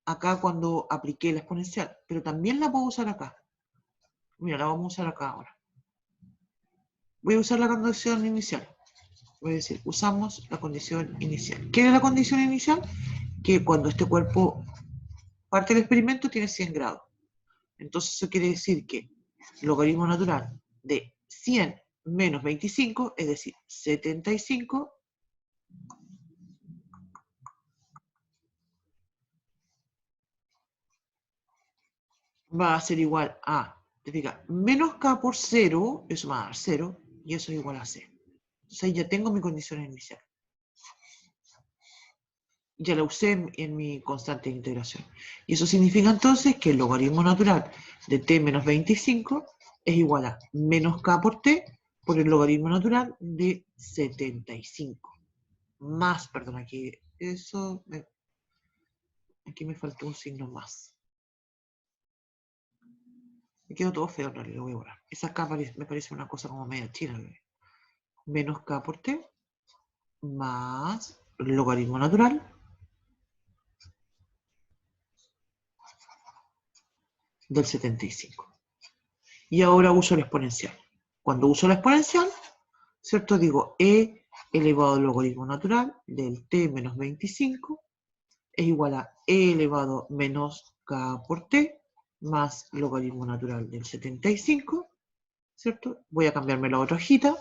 acá cuando apliqué la exponencial, pero también la puedo usar acá. Mira, la vamos a usar acá ahora. Voy a usar la condición inicial. Voy a decir, usamos la condición inicial. ¿Qué es la condición inicial? Que cuando este cuerpo parte del experimento tiene 100 grados. Entonces eso quiere decir que el logaritmo natural de 100 menos 25, es decir, 75, va a ser igual a, te fijas, menos k por 0, eso va a dar 0, y eso es igual a c. Entonces ahí ya tengo mi condición inicial. Ya la usé en mi constante de integración. Y eso significa entonces que el logaritmo natural de t menos 25 es igual a menos k por t por el logaritmo natural de 75. Más, perdón, aquí me faltó un signo más. Me quedó todo feo, no lo voy a borrar. Esa k me parece una cosa como media china. Menos k por t más el logaritmo natural del 75. Y ahora uso la exponencial. Cuando uso la exponencial, ¿cierto? Digo e elevado al logaritmo natural del t menos 25 es igual a e elevado menos k por t más logaritmo natural del 75, ¿cierto? Voy a cambiarme la otra hojita.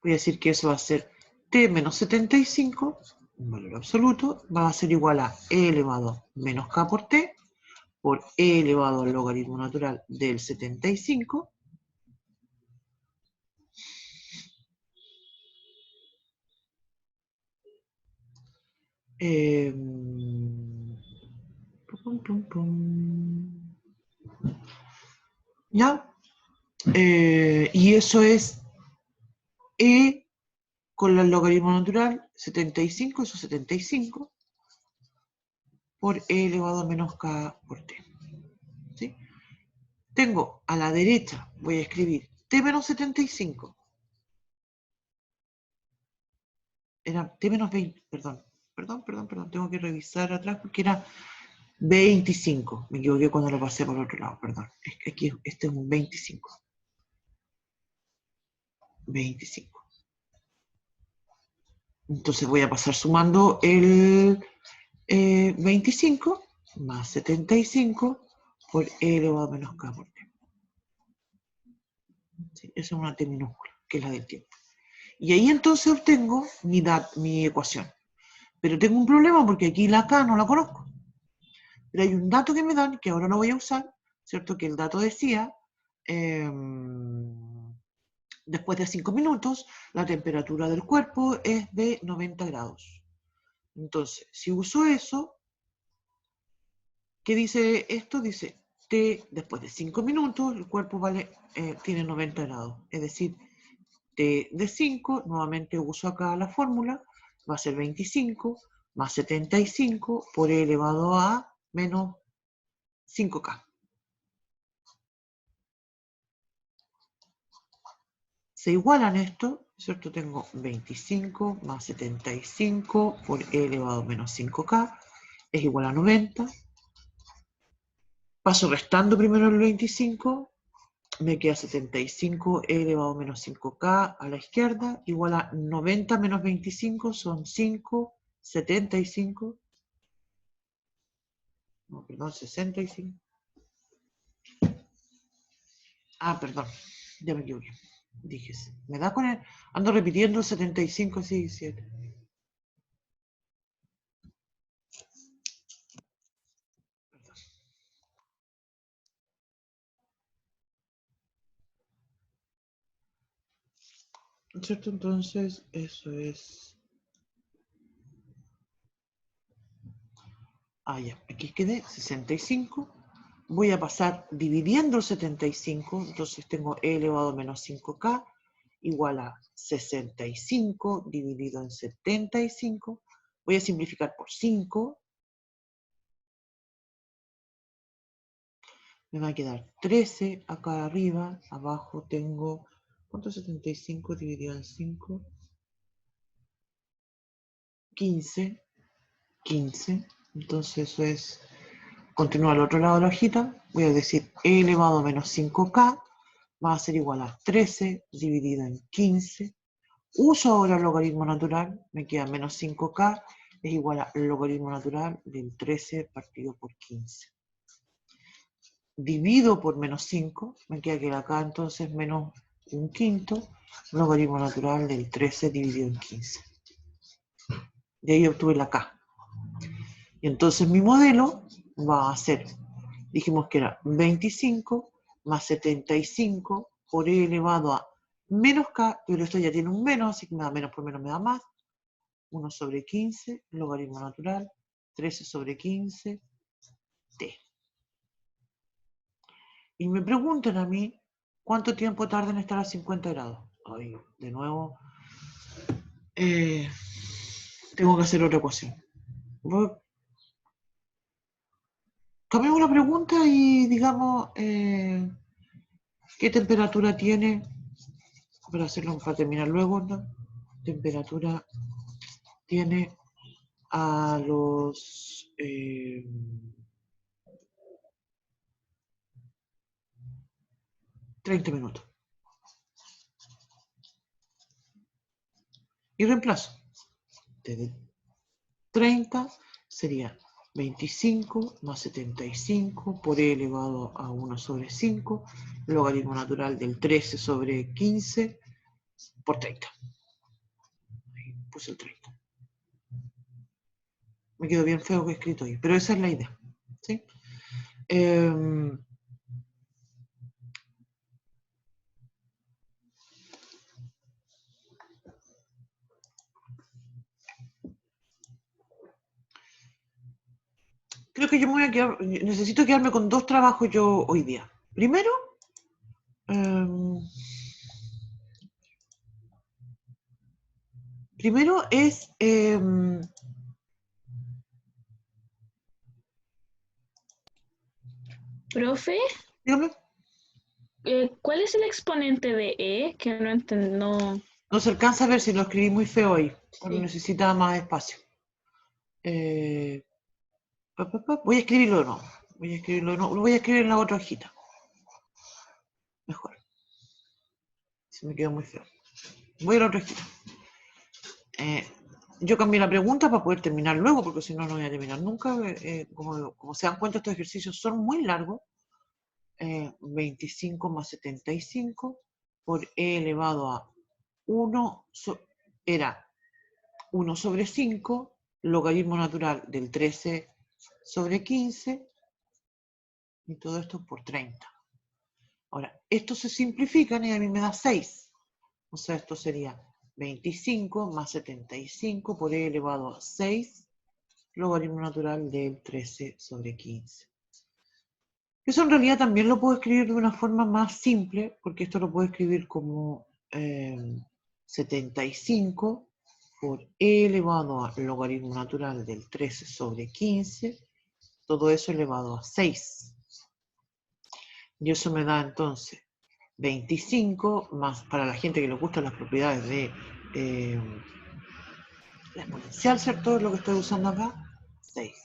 Voy a decir que eso va a ser t menos 75, un valor absoluto, va a ser igual a e elevado menos k por t por e elevado al logaritmo natural del 75 ¿ya? Y eso es e con el logaritmo natural 75, eso 75, por e elevado a menos k por t. ¿Sí? Tengo a la derecha, voy a escribir t menos 75. Era t menos 20, perdón, tengo que revisar atrás porque era 25. Me equivoqué cuando lo pasé por otro lado, perdón. Es que aquí este es un 25. 25. Entonces voy a pasar sumando el 25 más 75 por e elevado a menos k por t. Sí, esa es una t minúscula, que es la del tiempo. Y ahí entonces obtengo mi ecuación. Pero tengo un problema porque aquí la k no la conozco. Pero hay un dato que me dan, que ahora no voy a usar, ¿cierto? Que el dato decía, después de 5 minutos, la temperatura del cuerpo es de 90 grados. Entonces, si uso eso, ¿qué dice esto? Dice, T después de 5 minutos, el cuerpo tiene 90 grados. Es decir, T de 5, nuevamente uso acá la fórmula, va a ser 25 más 75 por e elevado a menos 5K. Se igualan esto ¿cierto? Tengo 25 más 75 por e elevado a menos 5k es igual a 90. Paso restando primero el 25, me queda 75 e elevado a menos 5k a la izquierda, igual a 90 menos 25 son 5, 75. No, perdón, 65. Ah, perdón, ya me equivoqué. Dije, me da con el... Ando repitiendo 75, sí, 7. ¿Cierto? Entonces, eso es... Ah, ya, aquí quedé 65. Voy a pasar dividiendo el 75, entonces tengo e elevado a menos 5k igual a 65 dividido en 75. Voy a simplificar por 5. Me va a quedar 13 acá arriba. Abajo tengo... ¿Cuánto es 75 dividido en 5? 15. 15. Entonces eso es... Continúo al otro lado de la hojita. Voy a decir e elevado a menos 5k va a ser igual a 13 dividido en 15. Uso ahora el logaritmo natural. Me queda menos 5k es igual al logaritmo natural del 13 partido por 15. Divido por menos 5. Me queda que acá entonces menos un quinto. Logaritmo natural del 13 dividido en 15. De ahí obtuve la k. Y entonces mi modelo va a ser, dijimos que era 25 más 75 por e elevado a menos k, pero esto ya tiene un menos, así que me da menos por menos me da más. 1 sobre 15, logaritmo natural, 13 sobre 15, t. Y me preguntan a mí, ¿cuánto tiempo tarda en estar a 50 grados? Ay, de nuevo, tengo que hacer otra ecuación. Cambiamos la pregunta y digamos, ¿qué temperatura tiene? Para hacerlo, para terminar luego, ¿no? Temperatura tiene a los 30 minutos. Y reemplazo. Desde 30 sería 25 más 75 por e elevado a 1 sobre 5, logaritmo natural del 13 sobre 15 por 30. Ahí puse el 30. Me quedó bien feo que he escrito ahí, pero esa es la idea. ¿Sí? Creo que yo me voy a quedar, necesito quedarme con 2 trabajos yo hoy día. Primero, es... Profe, dígame, ¿cuál es el exponente de E? Que no entiendo. no se alcanza a ver si lo escribí muy feo ahí, porque Sí. necesita más espacio. Voy a escribirlo de nuevo. Lo voy a escribir en la otra hojita. Mejor. Se me quedó muy feo. Voy a la otra hojita. Yo cambié la pregunta para poder terminar luego, porque si no, no voy a terminar nunca. Como se dan cuenta, estos ejercicios son muy largos. 25 más 75 por e elevado a 1 era 1 sobre 5, logaritmo natural del 13 sobre 15, y todo esto por 30. Ahora, estos se simplifican y a mí me da 6. O sea, esto sería 25 más 75 por e elevado a 6, logaritmo natural del 13 sobre 15. Eso en realidad también lo puedo escribir de una forma más simple, porque esto lo puedo escribir como 75 por e elevado a logaritmo natural del 13 sobre 15, todo eso elevado a 6. Y eso me da entonces 25, más para la gente que le gustan las propiedades de la exponencial, ¿cierto? Lo que estoy usando acá, 6.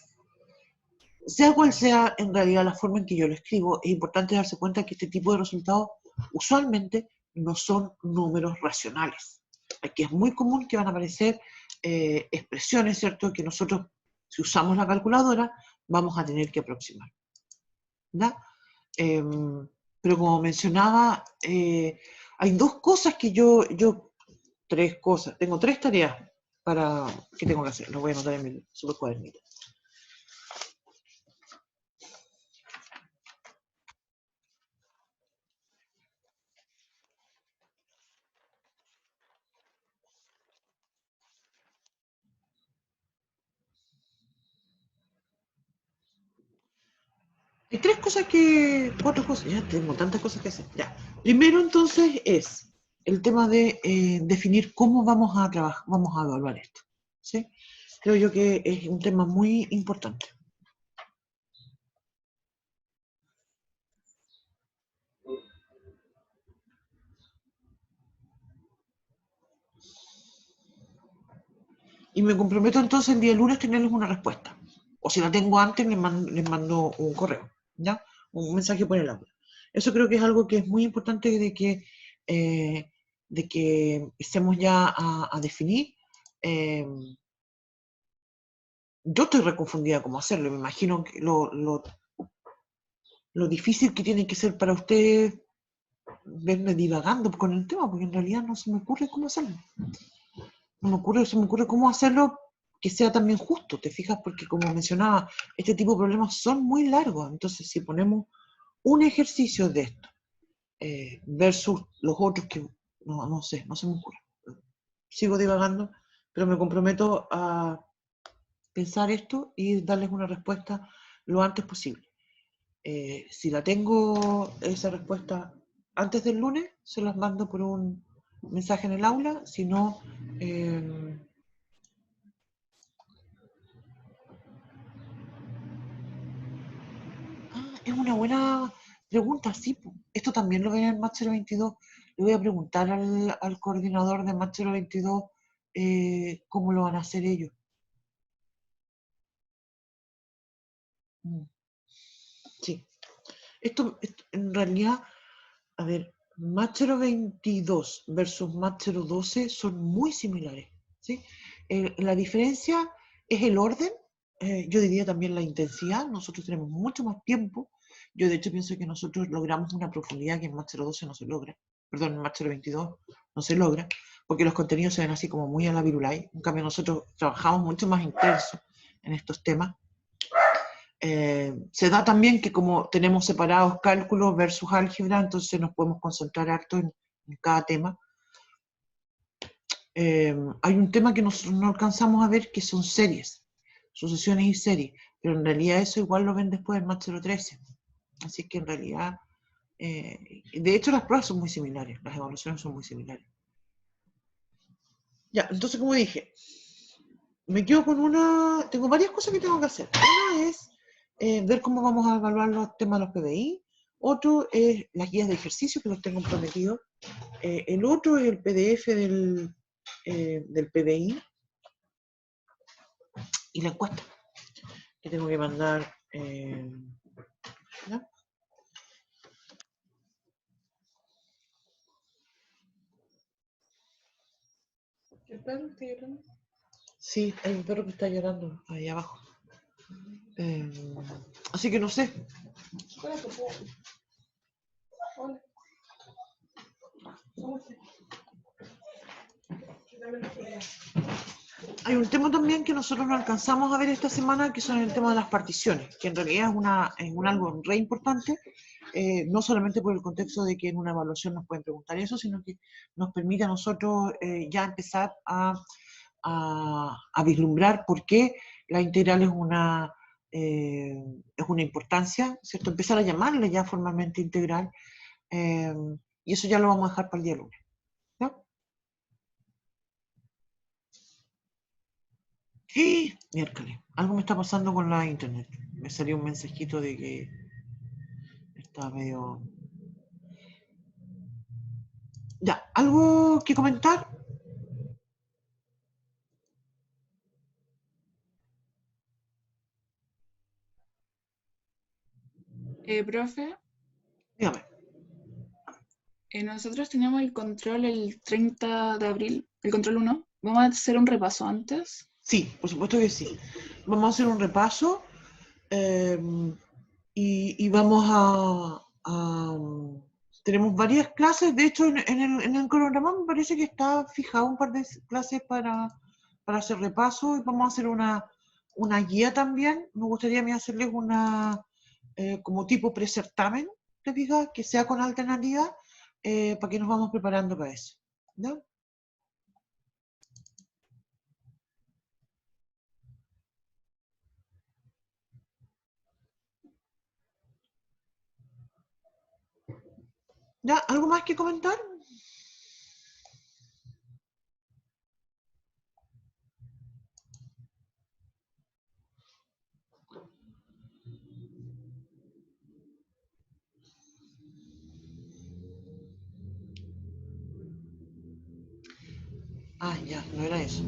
Sea cual sea en realidad la forma en que yo lo escribo, es importante darse cuenta que este tipo de resultados usualmente no son números racionales. Aquí es muy común que van a aparecer expresiones, ¿cierto? Que nosotros, si usamos la calculadora, vamos a tener que aproximar. ¿Ya? Pero como mencionaba, hay dos cosas que tres cosas, tengo tres tareas que tengo que hacer, lo voy a anotar en mi super cuadernito. Hay cuatro cosas, ya tengo tantas cosas que hacer. Ya. Primero entonces es el tema de definir cómo vamos a trabajar, vamos a evaluar esto. ¿Sí? Creo yo que es un tema muy importante. Y me comprometo entonces el día lunes tenerles una respuesta. O si la tengo antes, les mando un correo, ¿ya? Un mensaje por el aula. Eso creo que es algo que es muy importante de que estemos ya a definir. Yo estoy reconfundida cómo hacerlo. Me imagino que lo difícil que tiene que ser para ustedes verme divagando con el tema, porque en realidad no se me ocurre cómo hacerlo. Se me ocurre cómo hacerlo que sea también justo, ¿te fijas? Porque como mencionaba, este tipo de problemas son muy largos. Entonces, si ponemos un ejercicio de esto versus los otros que no sé, no se me ocurre. Sigo divagando, pero me comprometo a pensar esto y darles una respuesta lo antes posible. Si la tengo esa respuesta antes del lunes, se las mando por un mensaje en el aula. Si no, es una buena pregunta, sí. Esto también lo ven en Match 022. Le voy a preguntar al coordinador de Match 022 cómo lo van a hacer ellos. Sí. Esto en realidad, a ver, Match 022 versus Match 012 son muy similares, ¿sí? La diferencia es el orden, yo diría también la intensidad. Nosotros tenemos mucho más tiempo. Yo de hecho pienso que nosotros logramos una profundidad que en Match 012 no se logra, perdón, en Match 022 no se logra, porque los contenidos se ven así como muy a la virulai. En cambio nosotros trabajamos mucho más intenso en estos temas. Se da también que como tenemos separados cálculos versus álgebra, entonces nos podemos concentrar harto en cada tema. Hay un tema que nosotros no alcanzamos a ver, que son series, sucesiones y series, pero en realidad eso igual lo ven después del Match 013. Así que en realidad, de hecho las pruebas son muy similares, las evaluaciones son muy similares. Ya, entonces como dije, me quedo con tengo varias cosas que tengo que hacer. Una es ver cómo vamos a evaluar los temas de los PBI. Otro es las guías de ejercicio, que los tengo prometidos. El otro es el PDF del PBI y la encuesta que tengo que mandar. ¿Ya? ¿El perro está llorando? Sí, hay un perro que está llorando ahí abajo. Así que no sé. Hola. Hay un tema también que nosotros no alcanzamos a ver esta semana, que son el tema de las particiones, que en realidad es algo re importante, no solamente por el contexto de que en una evaluación nos pueden preguntar eso, sino que nos permite a nosotros ya empezar a vislumbrar por qué la integral es una importancia, ¿cierto? Empezar a llamarle ya formalmente integral, y eso ya lo vamos a dejar para el día lunes. ¿No? ¡Sí! Miércoles. Algo me está pasando con la internet. Me salió un mensajito de que estaba medio... Ya, ¿algo que comentar? Profe, Dígame. nosotros tenemos el control el 30 de abril, el control 1. Vamos a hacer un repaso antes. Sí, por supuesto que sí. Vamos a hacer un repaso eh, y vamos tenemos varias clases. De hecho, en el cronograma me parece que está fijado un par de clases para hacer repaso y vamos a hacer una guía también. Me gustaría a mí hacerles una como tipo precertamen, ¿te fijas? Que sea con alternativa para que nos vamos preparando para eso. ¿Ya? ¿Ya? ¿Algo más que comentar? Ah, ya, no era eso.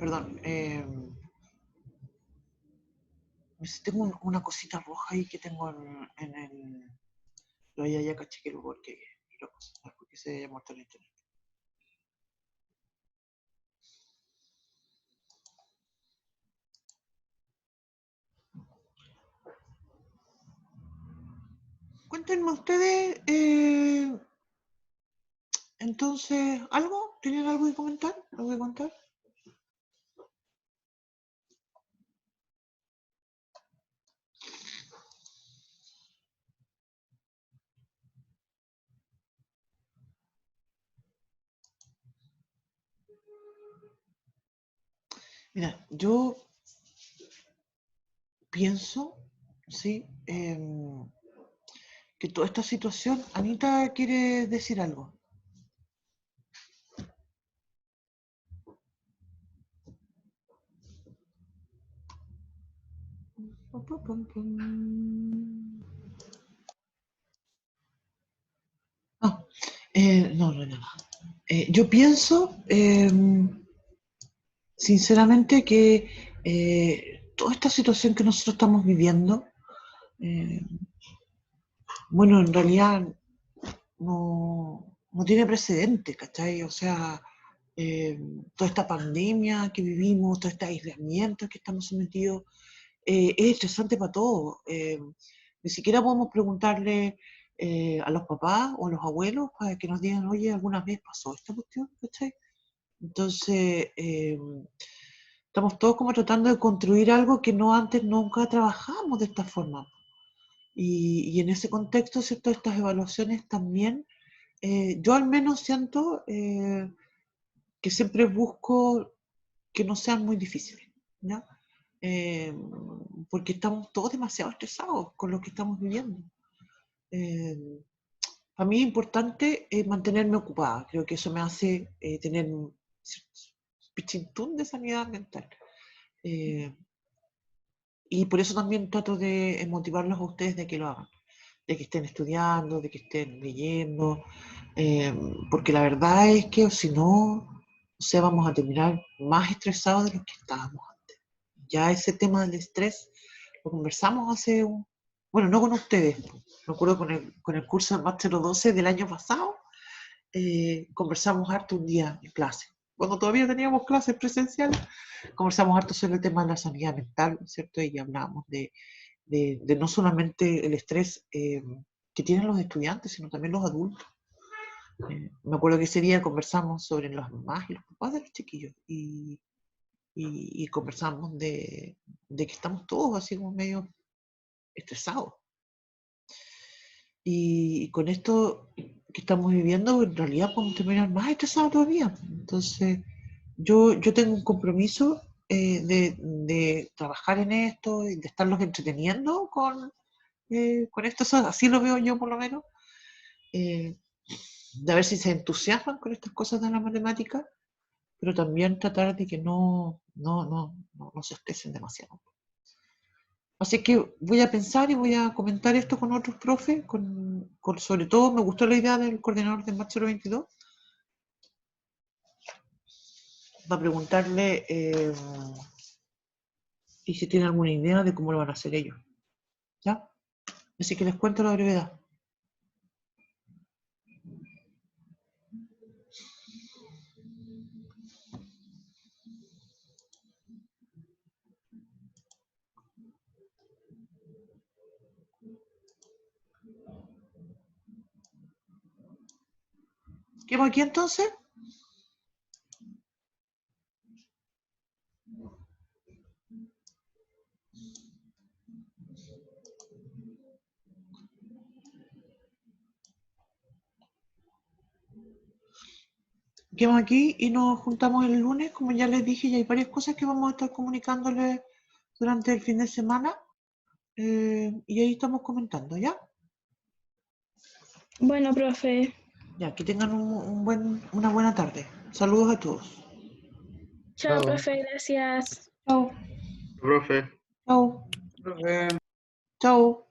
Perdón. Tengo una cosita roja ahí que tengo en el... Pero ya caché que lo porque porque se haya muerto el internet. Cuéntenme ustedes, entonces, ¿algo? ¿Tienen algo que comentar? ¿Algo que contar? Mira, yo pienso, sí, que toda esta situación, Anita quiere decir algo. Ah, no, no, no. Yo pienso, sinceramente, que toda esta situación que nosotros estamos viviendo, eh, bueno, en realidad no tiene precedentes, ¿cachai? O sea, eh, toda esta pandemia que vivimos, todo este aislamiento que estamos sometidos, es estresante para todos. Ni siquiera podemos preguntarle a los papás o a los abuelos para que nos digan, oye, ¿alguna vez pasó esta cuestión? ¿Cachai? Entonces, estamos todos como tratando de construir algo que no antes nunca trabajamos de esta forma. Y en ese contexto, ¿cierto? Estas evaluaciones también, yo al menos siento que siempre busco que no sean muy difíciles, ¿ya? Eh, porque estamos todos demasiado estresados con lo que estamos viviendo. Eh, para mí es importante mantenerme ocupada, creo que eso me hace tener un pichintún de sanidad mental. Y por eso también trato de motivarlos a ustedes de que lo hagan, de que estén estudiando, de que estén leyendo, porque la verdad es que si no, o sea, vamos a terminar más estresados de lo que estábamos antes. Ya ese tema del estrés lo conversamos hace un, bueno, no con ustedes, me acuerdo con el curso del Máster 12 del año pasado, conversamos harto un día en clase. Cuando todavía teníamos clases presenciales, conversamos harto sobre el tema de la sanidad mental, ¿cierto? Y hablábamos de no solamente el estrés que tienen los estudiantes, sino también los adultos. Me acuerdo que ese día conversamos sobre las mamás y los papás de los chiquillos y conversamos de que estamos todos así como medio estresados. Y con esto que estamos viviendo, en realidad podemos terminar más estresados todavía. Entonces, yo tengo un compromiso de trabajar en esto y de estarlos entreteniendo con esto, así lo veo yo por lo menos, de ver si se entusiasman con estas cosas de la matemática, pero también tratar de que no se estresen demasiado. Así que voy a pensar y voy a comentar esto con otros profes, sobre todo me gustó la idea del coordinador de Match 022, para preguntarle y si tiene alguna idea de cómo lo van a hacer ellos. ¿Ya? Así que les cuento la brevedad. ¿Qué va aquí entonces? Quedamos aquí y nos juntamos el lunes, como ya les dije, y hay varias cosas que vamos a estar comunicándoles durante el fin de semana y ahí estamos comentando, ¿ya? Bueno, profe. Ya, que tengan una buena tarde. Saludos a todos. Chao, Chao. profe, gracias. Chau. Profe. Chao. Profe. Chao.